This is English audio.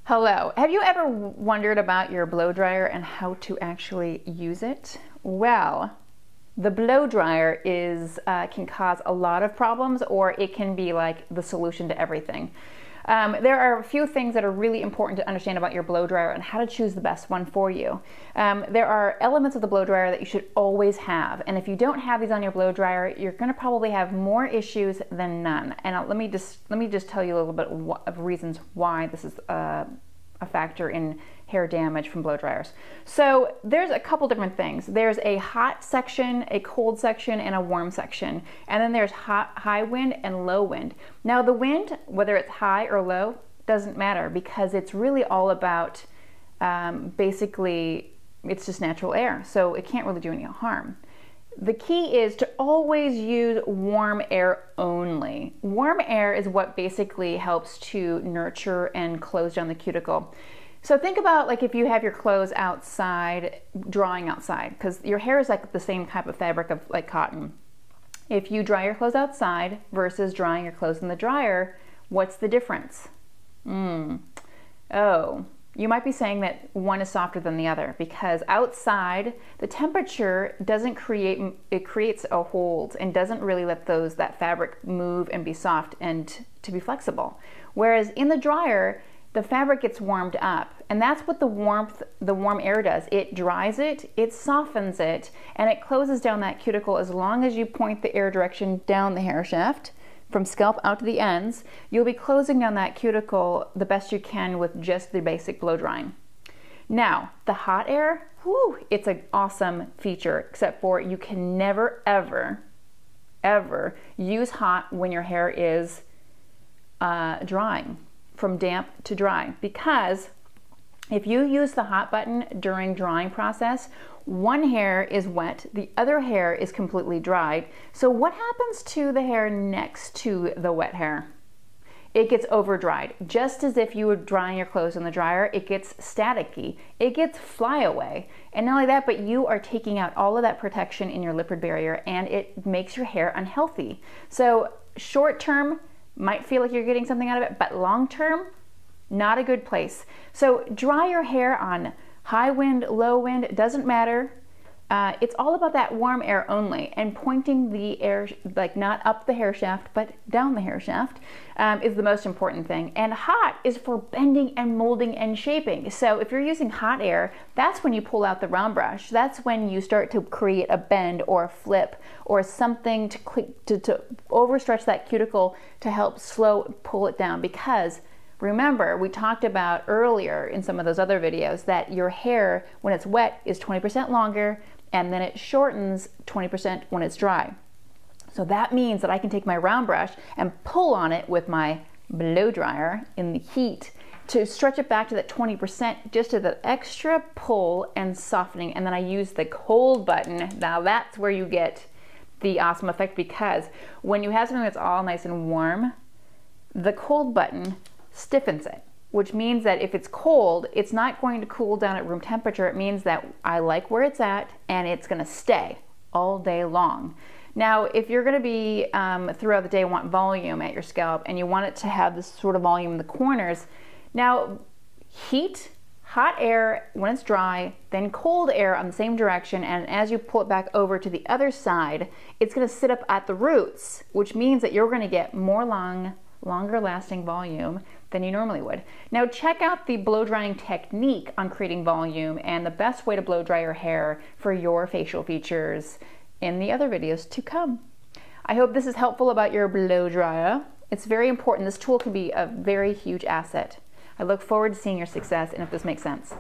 Hello. Have you ever wondered about your blow dryer and how to actually use it? Well, the blow dryer can cause a lot of problems, or it can be like the solution to everything. There are a few things that are really important to understand about your blow dryer and how to choose the best one for you. There are elements of the blow dryer that you should always have, and if you don't have these on your blow dryer, you're going to probably have more issues than none. And let me just tell you a little bit of reasons why this is a factor in hair damage from blow dryers. So there's a couple different things. There's a hot section, a cold section, and a warm section. And then there's high wind and low wind. Now the wind, whether it's high or low, doesn't matter, because it's really all about, basically, it's just natural air. So it can't really do any harm. The key is to always use warm air only. Warm air is what basically helps to nurture and close down the cuticle. So think about like if you have your clothes outside, drying outside, because your hair is like the same type of fabric of like cotton. If you dry your clothes outside versus drying your clothes in the dryer, what's the difference? Oh, you might be saying that one is softer than the other, because outside the temperature doesn't it creates a hold and doesn't really let that fabric move and be soft and to be flexible. Whereas in the dryer, the fabric gets warmed up, and that's what the warm air does. It dries it, it softens it, and it closes down that cuticle. As long as you point the air direction down the hair shaft, from scalp out to the ends, you'll be closing down that cuticle the best you can with just the basic blow drying. Now, the hot air, it's an awesome feature, except for you can never, ever use hot when your hair is drying, from damp to dry, because if you use the hot button during drying process, one hair is wet, the other hair is completely dried. So what happens to the hair next to the wet hair? It gets over dried. Just as if you were drying your clothes in the dryer, it gets staticky, it gets flyaway. And not only that, but you are taking out all of that protection in your lipid barrier, and it makes your hair unhealthy. So short term, might feel like you're getting something out of it, but long term, not a good place. So dry your hair on high wind, low wind, it doesn't matter. It's all about that warm air only, and pointing the air, like not up the hair shaft, but down the hair shaft, is the most important thing. And hot is for bending and molding and shaping. So if you're using hot air, that's when you pull out the round brush. That's when you start to create a bend or a flip or something to overstretch that cuticle to help pull it down. Because remember, we talked about earlier in some of those other videos that your hair, when it's wet, is 20% longer, and then it shortens 20% when it's dry. So that means that I can take my round brush and pull on it with my blow dryer in the heat to stretch it back to that 20%, just to the extra pull and softening. And then I use the cold button. Now that's where you get the awesome effect, because when you have something that's all nice and warm, the cold button stiffens it, which means that if it's cold, it's not going to cool down at room temperature. It means that I like where it's at, and it's going to stay all day long. Now, if you're going to be throughout the day want volume at your scalp, and you want it to have this sort of volume in the corners, now hot air when it's dry, then cold air on the same direction, and as you pull it back over to the other side, it's going to sit up at the roots, which means that you're going to get more longer lasting volume than you normally would. Now check out the blow drying technique on creating volume and the best way to blow dry your hair for your facial features in the other videos to come. I hope this is helpful about your blow dryer. It's very important. This tool can be a very huge asset. I look forward to seeing your success, and if this makes sense.